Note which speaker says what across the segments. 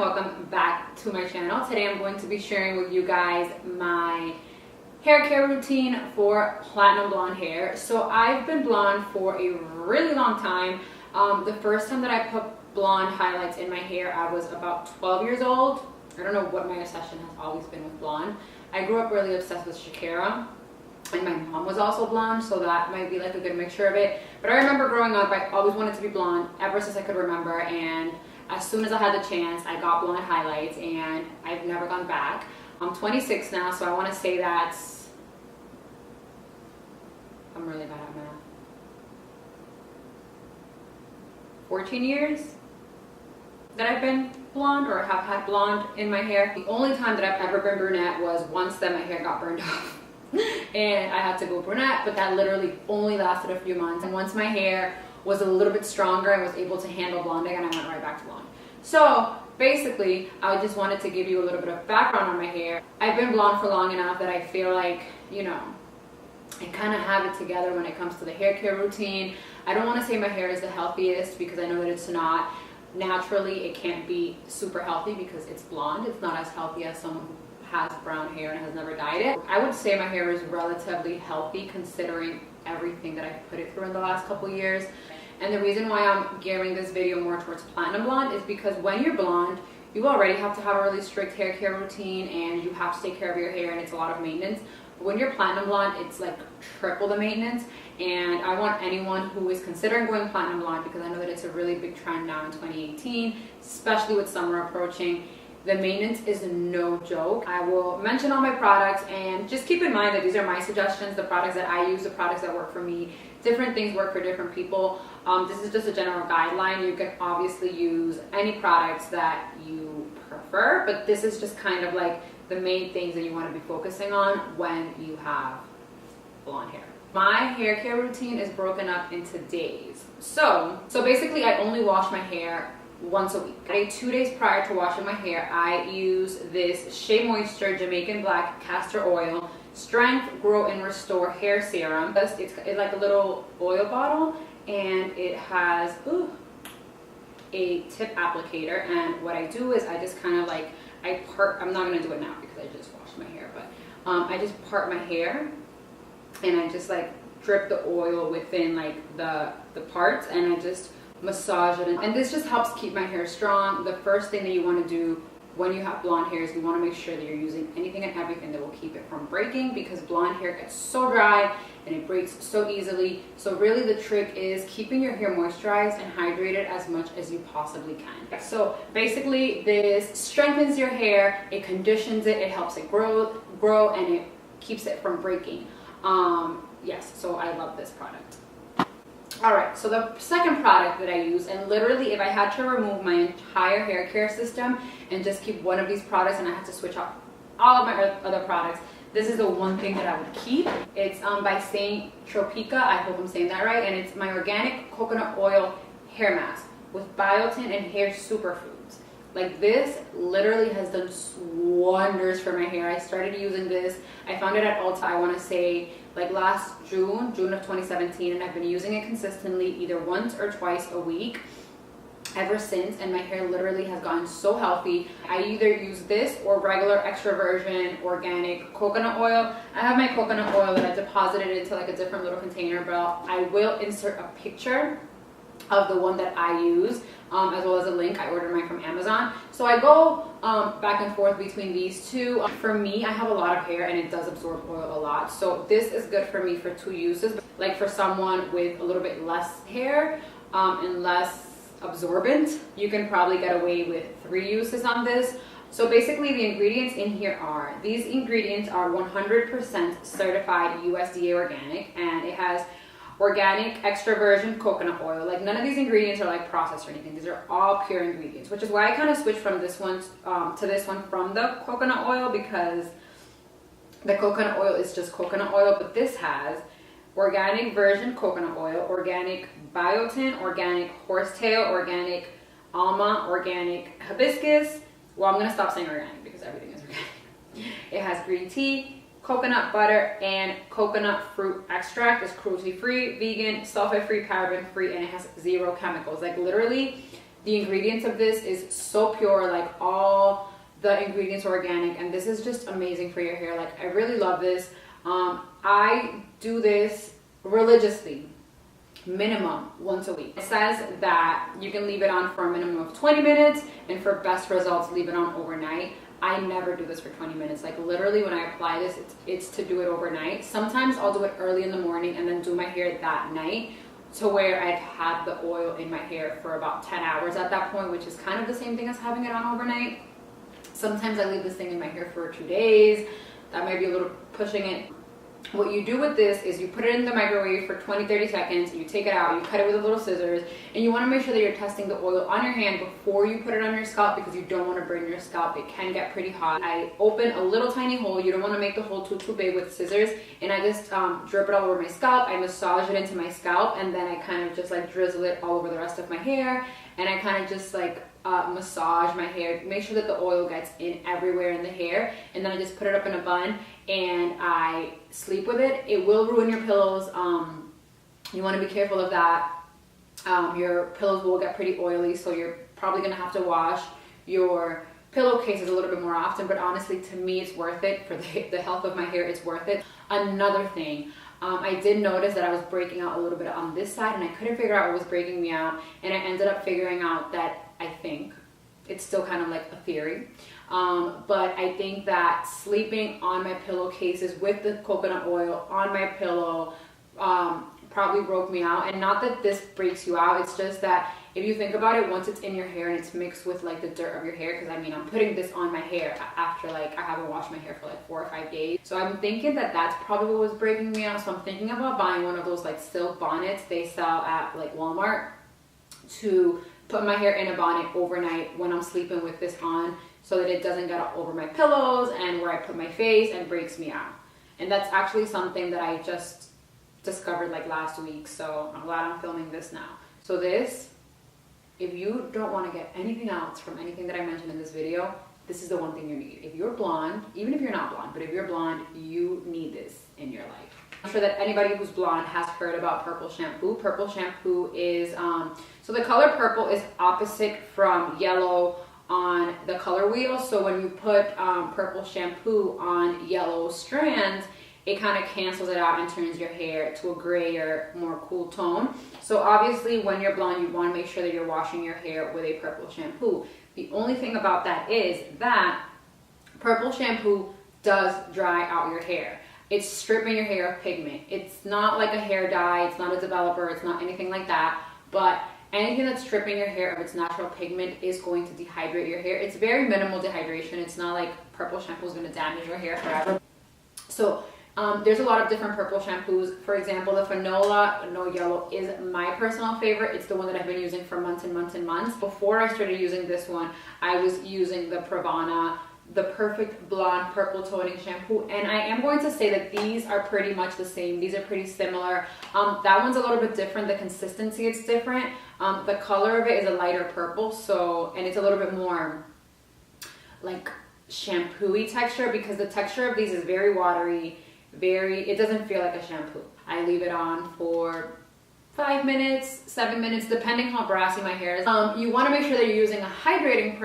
Speaker 1: welcome back to my channel. Today I'm going to be sharing with you guys my hair care routine for platinum blonde hair. So I've been blonde for a really long time. The first time that I put blonde highlights in my hair, I was about 12 years old. I don't know what my obsession has always been with blonde. I grew up really obsessed with Shakira, and my mom was also blonde, so that might be like a good mixture of it. But I remember growing up, I always wanted to be blonde ever since I could remember, and as soon as I had the chance, I got blonde highlights, and I've never gone back. I'm 26 now, so I want to say that I'm really bad at math. 14 years that I've been blonde, or have had blonde in my hair. The only time that I've ever been brunette was once that my hair got burned off and I had to go brunette, but that literally only lasted a few months. And once my hair was a little bit stronger, I was able to handle blonding, and I went right back to blonde. So basically, I just wanted to give you a little bit of background on my hair. I've been blonde for long enough that I feel like, you know, I kind of have it together when it comes to the hair care routine. I don't want to say my hair is the healthiest, because I know that it's not. Naturally, it can't be super healthy because it's blonde. It's not as healthy as someone who has brown hair and has never dyed it. I would say my hair is relatively healthy considering everything that I've put it through in the last couple years. And the reason why I'm gearing this video more towards platinum blonde is because when you're blonde, you already have to have a really strict hair care routine, and you have to take care of your hair, and it's a lot of maintenance. But when you're platinum blonde, it's like triple the maintenance. And I want anyone who is considering going platinum blonde, because I know that it's a really big trend now in 2018, especially with summer approaching. The maintenance is no joke. I will mention all my products, and just keep in mind that these are my suggestions, the products that I use, the products that work for me. Different things work for different people. This is just a general guideline. You can obviously use any products that you prefer, but this is just kind of like the main things that you want to be focusing on when you have blonde hair. My hair care routine is broken up into days. So basically I only wash my hair once a week. 2 days prior to washing my hair, I use this Shea Moisture Jamaican Black Castor Oil Strength, Grow and Restore Hair Serum. It's like a little oil bottle, and it has a tip applicator. And what I do is I just kind of like, I'm not going to do it now because I just washed my hair, but I just part my hair, and I just like drip the oil within like the parts, and I just massage it. And this just helps keep my hair strong. The first thing that you want to do when you have blonde hair is you want to make sure that you're using anything and everything that will keep it from breaking, because blonde hair gets so dry and it breaks so easily. So really the trick is keeping your hair moisturized and hydrated as much as you possibly can. So basically this strengthens your hair, it conditions it, it helps it grow, and it keeps it from breaking. Yes, so I love this product. Alright, so the second product that I use, and literally if I had to remove my entire hair care system and just keep one of these products and I had to switch out all of my other products, this is the one thing that I would keep. It's by Saint Tropika, I hope I'm saying that right, and it's my organic coconut oil hair mask with biotin and hair superfoods. Like, this literally has done wonders for my hair. I started using this, I found it at Ulta, I want to say like last June of 2017, and I've been using it consistently either once or twice a week ever since, and my hair literally has gotten so healthy. I either use this or regular extra virgin organic coconut oil. I have my coconut oil that I deposited into like a different little container, but I will insert a picture of the one that I use, as well as a link. I ordered mine from Amazon. So I go back and forth between these two. For me, I have a lot of hair and it does absorb oil a lot. So this is good for me for 2 uses. Like for someone with a little bit less hair and less absorbent, you can probably get away with 3 uses on this. So basically the ingredients in here are, these ingredients are 100% certified USDA organic, and it has organic extra virgin coconut oil. Like, none of these ingredients are like processed or anything. These are all pure ingredients, which is why I kind of switched from this one to this one from the coconut oil, because the coconut oil is just coconut oil, but this has organic virgin coconut oil, organic biotin, organic horsetail, organic almond, organic hibiscus. Well, I'm going to stop saying organic because everything is organic. It has green tea, coconut butter, and coconut fruit extract. Is cruelty free, vegan, sulfate free, paraben free, and it has 0 chemicals. Like, literally The ingredients of this is so pure, like all the ingredients are organic, and this is just amazing for your hair. Like I really love this. I do this religiously, minimum once a week. It says that you can leave it on for a minimum of 20 minutes, and for best results, leave it on overnight. I never do this for 20 minutes. Like literally when I apply this, it's to do it overnight. Sometimes I'll do it early in the morning and then do my hair that night, to where I've had the oil in my hair for about 10 hours at that point, which is kind of the same thing as having it on overnight. Sometimes I leave this thing in my hair for 2 days. That might be a little pushing it. What you do with this is you put it in the microwave for 20-30 seconds, you take it out, you cut it with a little scissors, and you want to make sure that you're testing the oil on your hand before you put it on your scalp, because you don't want to burn your scalp. It can get pretty hot. I open a little tiny hole. You don't want to make the hole too big with scissors, and I just drip it all over my scalp. I massage it into my scalp, and then I kind of just like drizzle it all over the rest of my hair, and I kind of just like massage my hair, make sure that the oil gets in everywhere in the hair, and then I just put it up in a bun and I sleep with it. It will ruin your pillows. You want to be careful of that. Your pillows will get pretty oily, so you're probably going to have to wash your pillowcases a little bit more often, but honestly, to me, it's worth it. For the health of my hair, it's worth it. Another thing, I did notice that I was breaking out a little bit on this side, and I couldn't figure out what was breaking me out, and I ended up figuring out that I think it's still kind of like a theory, but I think that sleeping on my pillowcases with the coconut oil on my pillow probably broke me out. And not that this breaks you out, it's just that if you think about it, once it's in your hair and it's mixed with like the dirt of your hair, because I mean I'm putting this on my hair after like I haven't washed my hair for like 4 or 5 days, so I'm thinking that that's probably what was breaking me out. So I'm thinking about buying one of those like silk bonnets they sell at like Walmart, to put my hair in a bonnet overnight when I'm sleeping with this on, so that it doesn't get all over my pillows and where I put my face and breaks me out. And that's actually something that I just discovered like last week, so I'm glad I'm filming this now. So this, if you don't want to get anything else from anything that I mentioned in this video, this is the one thing you need. If you're blonde, even if you're not blonde, but if you're blonde, you need this in your life. I'm sure that anybody who's blonde has heard about purple shampoo. Purple shampoo is, so the color purple is opposite from yellow on the color wheel. So when you put purple shampoo on yellow strands, it kind of cancels it out and turns your hair to a grayer, more cool tone. So obviously when you're blonde, you want to make sure that you're washing your hair with a purple shampoo. The only thing about that is that purple shampoo does dry out your hair. It's stripping your hair of pigment. It's not like a hair dye, it's not a developer, it's not anything like that, but anything that's stripping your hair of its natural pigment is going to dehydrate your hair. It's very minimal dehydration. It's not like purple shampoo is going to damage your hair forever. So there's a lot of different purple shampoos. For example, the Fanola No Yellow is my personal favorite. It's the one that I've been using for months and months and months. Before I started using this one, I was using the Pravana, the Perfect Blonde Purple Toning Shampoo, and I am going to say that these are pretty much the same. These are pretty similar. That one's a little bit different. The consistency is different. The color of it is a lighter purple, so, and it's a little bit more like shampoo-y texture, because the texture of these is very watery, it doesn't feel like a shampoo. I leave it on for 5 minutes, 7 minutes, depending how brassy my hair is. You want to make sure that you're using a hydrating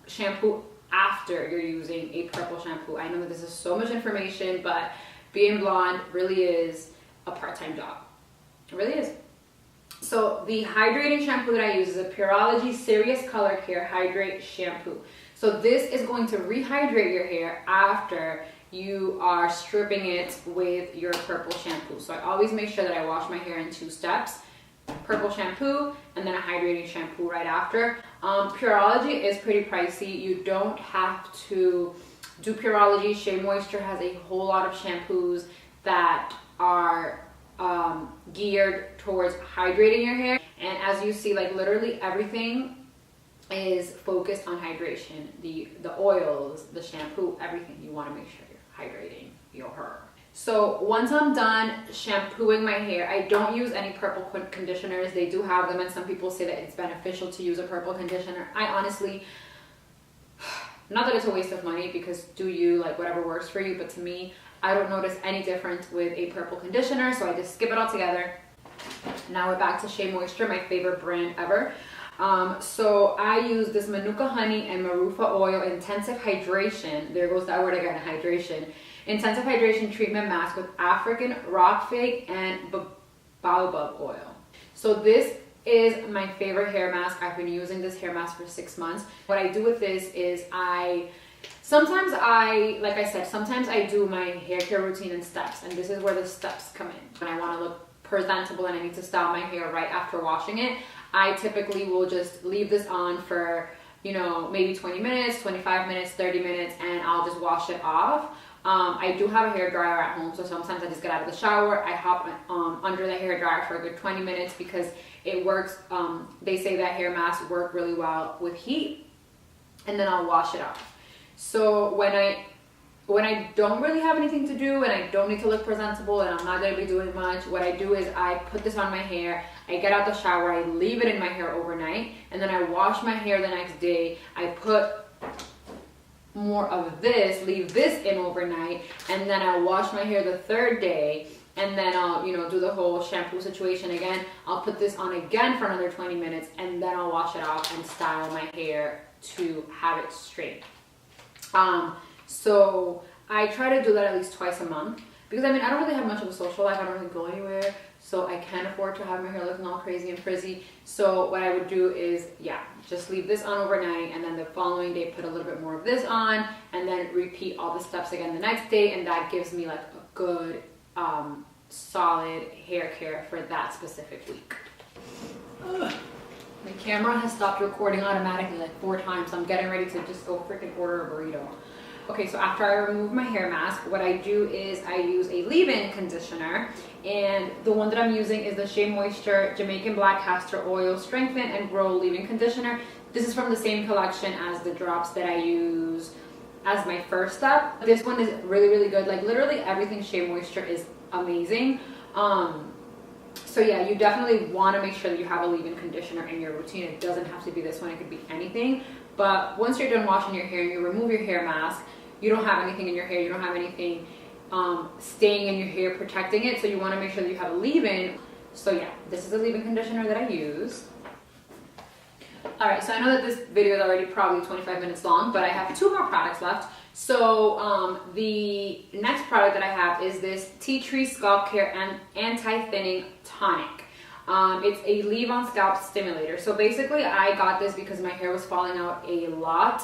Speaker 1: shampoo after you're using a purple shampoo. I know that this is so much information, but being blonde really is a part-time job. It really is. So the hydrating shampoo that I use is a Pureology Serious Color Care Hydrate Shampoo. So this is going to rehydrate your hair after you are stripping it with your purple shampoo. So I always make sure that I wash my hair in 2 steps. Purple shampoo and then a hydrating shampoo right after. Pureology is pretty pricey. You don't have to do Pureology. Shea Moisture has a whole lot of shampoos that are geared towards hydrating your hair, and as you see, like literally everything is focused on hydration. The oils, the shampoo, everything. You want to make sure you're hydrating your hair. So once I'm done shampooing my hair, I don't use any purple conditioners. They do have them, and some people say that it's beneficial to use a purple conditioner. I honestly, not that it's a waste of money, because do you, like whatever works for you, but to me, I don't notice any difference with a purple conditioner, so I just skip it all together. Now we're back to Shea Moisture, my favorite brand ever. So I use this Manuka honey and Marufa oil intensive hydration. There goes that word again, hydration. Intensive hydration treatment mask with African rock fig and baobab oil. So this is my favorite hair mask. I've been using this hair mask for 6 months. What I do with this is sometimes I do my hair care routine in steps, and this is where the steps come in. When I want to look presentable and I need to style my hair right after washing it, I typically will just leave this on for, you know, maybe 20 minutes, 25 minutes, 30 minutes, and I'll just wash it off. I do have a hair dryer at home, so sometimes I just get out of the shower, I hop under the hair dryer for a good 20 minutes because it works. They say that hair masks work really well with heat, and then I'll wash it off. So when I don't really have anything to do and I don't need to look presentable and I'm not going to be doing much, what I do is I put this on my hair, I get out the shower, I leave it in my hair overnight, and then I wash my hair the next day. I put more of this, leave this in overnight, and then I'll wash my hair the third day, and then I'll, you know, do the whole shampoo situation again. I'll put this on again for another 20 minutes, and then I'll wash it off and style my hair to have it straight. So I try to do that at least twice a month because I mean I don't really have much of a social life. I don't really go anywhere, so I can't afford to have my hair looking all crazy and frizzy. So what I would do is, yeah, just leave this on overnight, and then the following day put a little bit more of this on, and then repeat all the steps again the next day, and that gives me like a good solid hair care for that specific week. Ugh. My camera has stopped recording automatically like 4 times, so I'm getting ready to just go freaking order a burrito. Okay, so after I remove my hair mask, what I do is I use a leave-in conditioner, and the one that I'm using is the Shea Moisture Jamaican Black Castor Oil Strengthen and Grow Leave-In Conditioner. This is from the same collection as the drops that I use as my first step. This one is really, really good. Like literally everything Shea Moisture is amazing. So yeah, you definitely want to make sure that you have a leave-in conditioner in your routine. It doesn't have to be this one, it could be anything. But once you're done washing your hair and you remove your hair mask, you don't have anything in your hair, you don't have anything staying in your hair protecting it, so you want to make sure that you have a leave-in. So yeah, this is a leave-in conditioner that I use. Alright, so I know that this video is already probably 25 minutes long, but I have 2 more products left. So the next product that I have is this Tea Tree Scalp Care and Anti-Thinning Tonic. It's a leave-on scalp stimulator. So basically I got this because my hair was falling out a lot.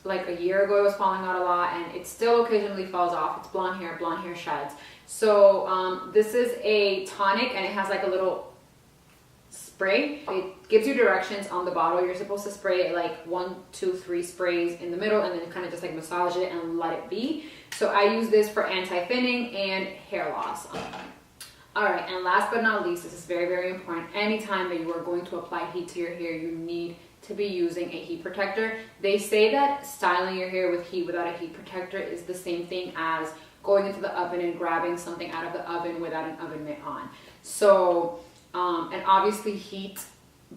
Speaker 1: Like a year ago it was falling out a lot, and it still occasionally falls off. It's blonde hair sheds. So this is a tonic, and it has like a little spray. It gives you directions on the bottle. You're supposed to spray it like 1, 2, 3 sprays in the middle, and then kind of just like massage it and let it be. So I use this for anti-thinning and hair loss. Alright, and last but not least, this is very, very important. Anytime that you are going to apply heat to your hair, you need to be using a heat protector. They say that styling your hair with heat without a heat protector is the same thing as going into the oven and grabbing something out of the oven without an oven mitt on. So, and obviously heat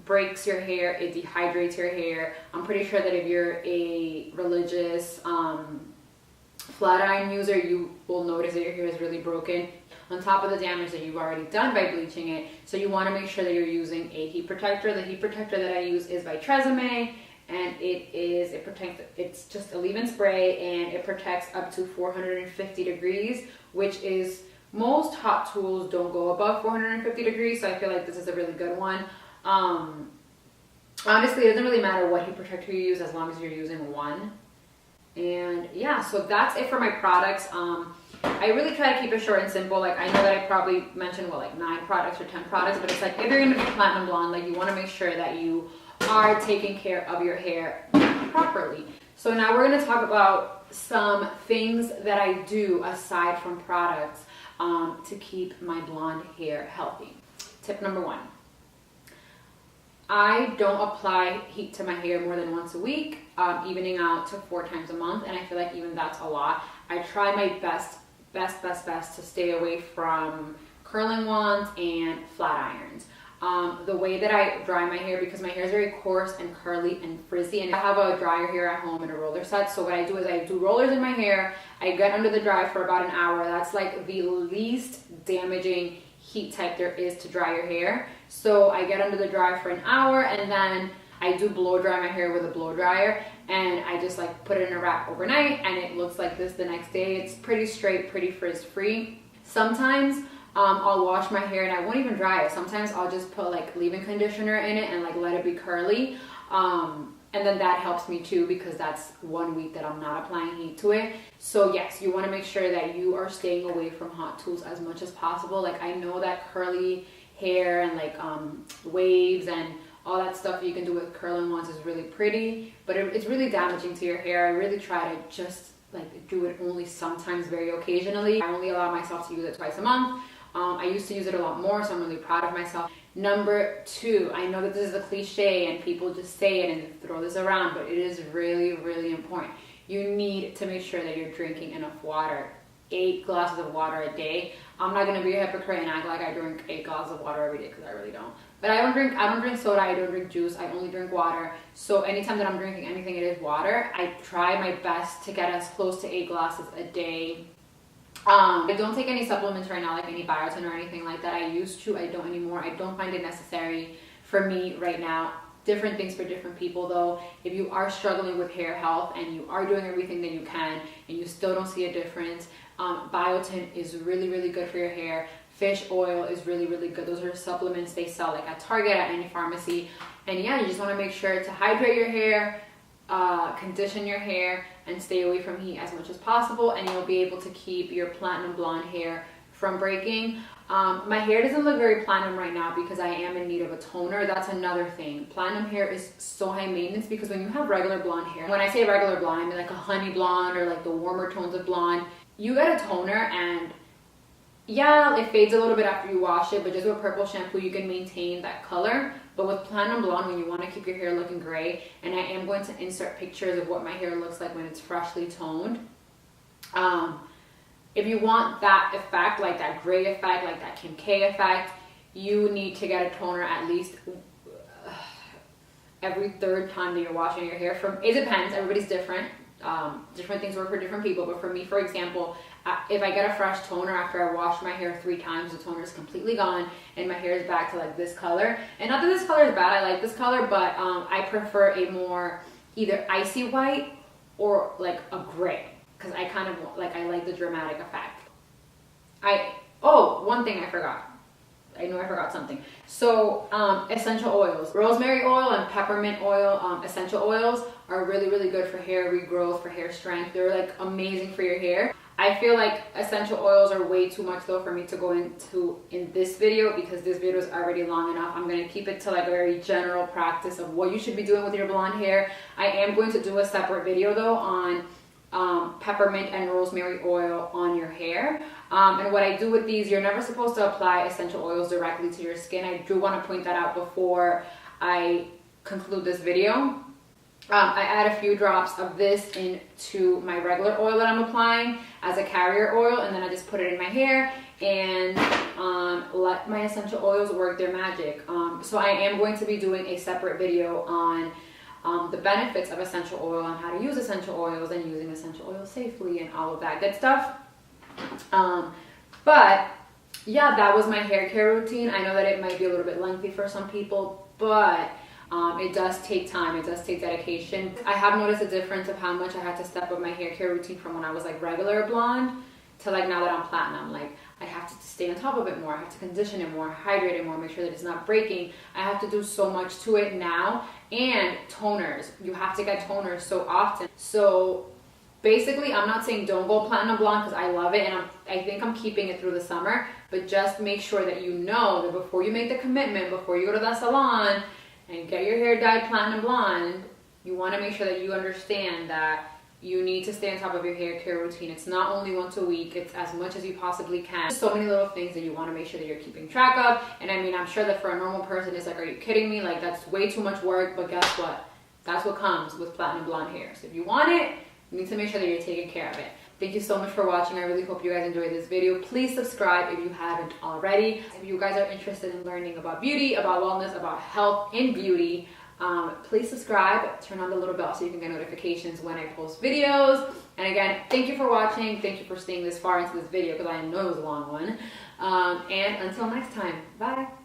Speaker 1: breaks your hair, it dehydrates your hair. I'm pretty sure that if you're a religious flat iron user, you will notice that your hair is really broken, on top of the damage that you've already done by bleaching it. So you want to make sure that you're using a heat protector. The heat protector that I use is by Tresemme, and it's just a leave-in spray, and it protects up to 450 degrees, which is, most hot tools don't go above 450 degrees, so I feel like this is a really good one. Honestly, it doesn't really matter what heat protector you use as long as you're using one. And yeah, so that's it for my products. I really try to keep it short and simple. Like, I know that I probably mentioned, well, like 9 products or 10 products, but it's like, if you're going to be platinum blonde, like, you want to make sure that you are taking care of your hair properly. So now we're going to talk about some things that I do aside from products to keep my blonde hair healthy. Tip number 1. I don't apply heat to my hair more than once a week, evening out to 4 times a month, and I feel like even that's a lot. I try my best to stay away from curling wands and flat irons. The way that I dry my hair, because my hair is very coarse and curly and frizzy, and I have a dryer here at home and a roller set, so what I do is I do rollers in my hair, I get under the dryer for about an hour. That's like the least damaging heat type there is to dry your hair. So I get under the dryer for an hour, and then I do blow dry my hair with a blow dryer, and I just like put it in a wrap overnight, and it looks like this the next day. It's pretty straight, pretty frizz free. Sometimes I'll wash my hair and I won't even dry it. Sometimes I'll just put like leave-in conditioner in it and like let it be curly. And then that helps me too, because that's 1 week that I'm not applying heat to it. So yes, you want to make sure that you are staying away from hot tools as much as possible. Like I know that curly hair and like waves and all that stuff you can do with curling ones is really pretty, but it's really damaging to your hair. I really try to just like do it only sometimes, very occasionally. I only allow myself to use it twice a month. I used to use it a lot more, so I'm really proud of myself. Number 2, I know that this is a cliche and people just say it and throw this around, but it is really, really important. You need to make sure that you're drinking enough water. 8 glasses of water a day. I'm not gonna be a hypocrite and act like I drink 8 glasses of water every day, because I really don't. But I don't drink soda, I don't drink juice, I only drink water. So anytime that I'm drinking anything, it is water. I try my best to get as close to 8 glasses a day. I don't take any supplements right now, like any biotin or anything like that. I used to, I don't anymore. I don't find it necessary for me right now. Different things for different people though. If you are struggling with hair health and you are doing everything that you can and you still don't see a difference, biotin is really, really good for your hair. Fish oil is really, really good. Those are supplements they sell like at Target, at any pharmacy. And yeah, you just want to make sure to hydrate your hair, condition your hair, and stay away from heat as much as possible, and you'll be able to keep your platinum blonde hair from breaking. My hair doesn't look very platinum right now because I am in need of a toner. That's another thing. Platinum hair is so high maintenance, because when you have regular blonde hair, when I say regular blonde, I mean like a honey blonde or like the warmer tones of blonde, you get a toner and yeah, it fades a little bit after you wash it, but just with purple shampoo you can maintain that color. But with platinum blonde, when you want to keep your hair looking gray, and I am going to insert pictures of what my hair looks like when it's freshly toned. If you want that effect, like that gray effect, like that Kim K effect, you need to get a toner at least every 3rd time that you're washing your hair. It depends, everybody's different. Different things work for different people, but for me, for example, if I get a fresh toner after I wash my hair 3 times, the toner is completely gone and my hair is back to like this color. And not that this color is bad, I like this color, but I prefer a more either icy white or like a gray, because I kind of like, I like the dramatic effect. One thing I forgot. I know I forgot something. So essential oils, rosemary oil and peppermint oil, essential oils are really, really good for hair regrowth, for hair strength. They're like amazing for your hair. I feel like essential oils are way too much though for me to go into in this video, because this video is already long enough. I'm going to keep it to like a very general practice of what you should be doing with your blonde hair. I am going to do a separate video though on peppermint and rosemary oil on your hair. And what I do with these, you're never supposed to apply essential oils directly to your skin. I do want to point that out before I conclude this video. I add a few drops of this into my regular oil that I'm applying as a carrier oil, and then I just put it in my hair and let my essential oils work their magic. So I am going to be doing a separate video on the benefits of essential oil, and how to use essential oils and using essential oils safely and all of that good stuff. But yeah, that was my hair care routine. I know that it might be a little bit lengthy for some people, but it does take time, it does take dedication. I have noticed a difference of how much I had to step up my hair care routine from when I was like regular blonde to like now that I'm platinum. Like I have to stay on top of it more, I have to condition it more, hydrate it more, make sure that it's not breaking. I have to do so much to it now. And toners, you have to get toners so often. So basically, I'm not saying don't go platinum blonde, because I love it and I think I'm keeping it through the summer, but just make sure that you know that before you make the commitment, before you go to the salon and get your hair dyed platinum blonde, you want to make sure that you understand that you need to stay on top of your hair care routine. It's not only once a week, it's as much as you possibly can. There's so many little things that you want to make sure that you're keeping track of. And I mean, I'm sure that for a normal person, it's like, are you kidding me? Like that's way too much work, but guess what? That's what comes with platinum blonde hair. So if you want it, you need to make sure that you're taking care of it. Thank you so much for watching. I really hope you guys enjoyed this video. Please subscribe if you haven't already. If you guys are interested in learning about beauty, about wellness, about health and beauty, please subscribe, turn on the little bell so you can get notifications when I post videos. And again, thank you for watching. Thank you for staying this far into this video, because I know it was a long one. And until next time, bye.